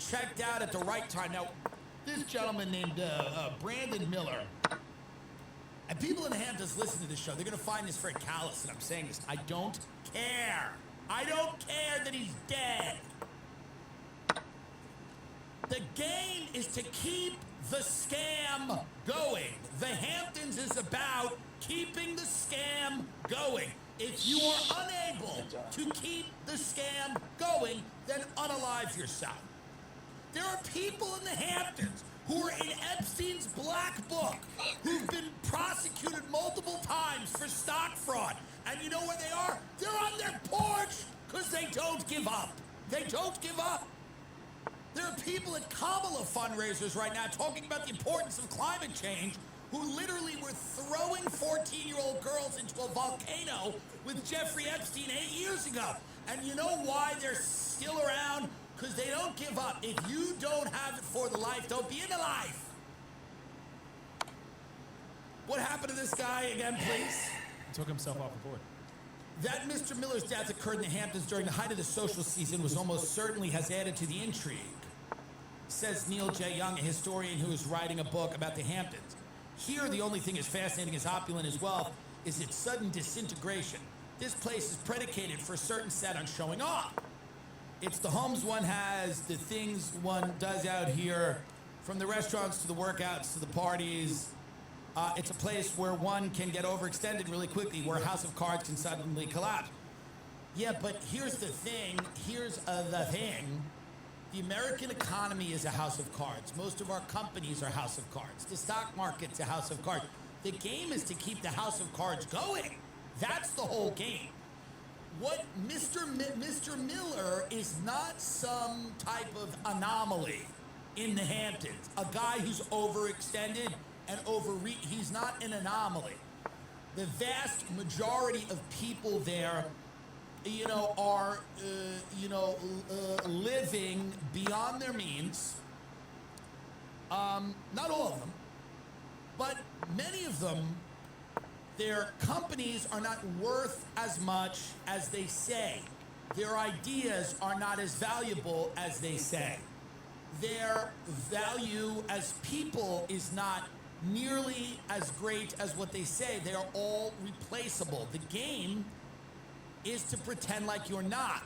checked out at the right time. Now, this gentleman named Brandon Miller, and people in the Hamptons listen to this show, they're going to find this very callous that I'm saying this. I don't care. I don't care that he's dead. The game is to keep the scam going. The Hamptons is about keeping the scam going. If you are unable to keep the scam going, then unalive yourself. There are people in the Hamptons who are in Epstein's black book, who've been prosecuted multiple times for stock fraud. And you know where they are? They're on their porch because they don't give up. They don't give up. There are people at Kamala fundraisers right now talking about the importance of climate change who literally were throwing 14-year-old girls into a volcano with Jeffrey Epstein 8 years ago. And you know why they're still around? Because they don't give up. If you don't have it for the life, don't be in the life. What happened to this guy again, please? He took himself off the board. That Mr. Miller's death occurred in the Hamptons during the height of the social season was almost certainly has added to the intrigue, says Neil J. Young, a historian who is writing a book about the Hamptons. Here, the only thing as fascinating as opulent as wealth is its sudden disintegration. This place is predicated for a certain set on showing off. It's the homes one has, the things one does out here, from the restaurants to the workouts to the parties. It's a place where one can get overextended really quickly, where a house of cards can suddenly collapse. Yeah, but here's the thing. The American economy is a house of cards. Most of our companies are house of cards. The stock market's a house of cards. The game is to keep the house of cards going. That's the whole game. What Mr. Miller is not some type of anomaly in the Hamptons. A guy who's overextended and he's not an anomaly. The vast majority of people there, are, living beyond their means. Not all of them, but many of them, their companies are not worth as much as they say. Their ideas are not as valuable as they say. Their value as people is not nearly as great as what they say. They are all replaceable. The game is to pretend like you're not.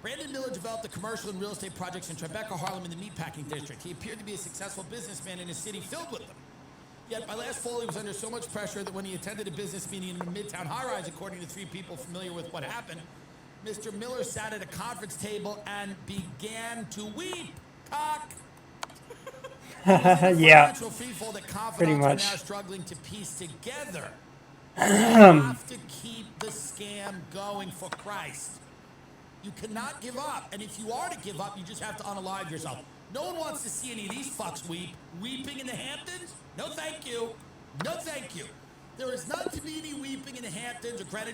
Brandon Miller developed the commercial and real estate projects in Tribeca, Harlem, and the meatpacking district. He appeared to be a successful businessman in a city filled with them. Yet by last fall, he was under so much pressure that when he attended a business meeting in the Midtown high-rise, according to 3 people familiar with what happened, Mr. Miller sat at a conference table and began to weep. Cock. Yeah, pretty much. Are now struggling to piece together. You have to keep the scam going, for Christ. You cannot give up. And if you are to give up, you just have to unalive yourself. No one wants to see any of these fucks weep. Weeping in the Hamptons? No, thank you. No, thank you. There is not to be any weeping in the Hamptons or Greenwich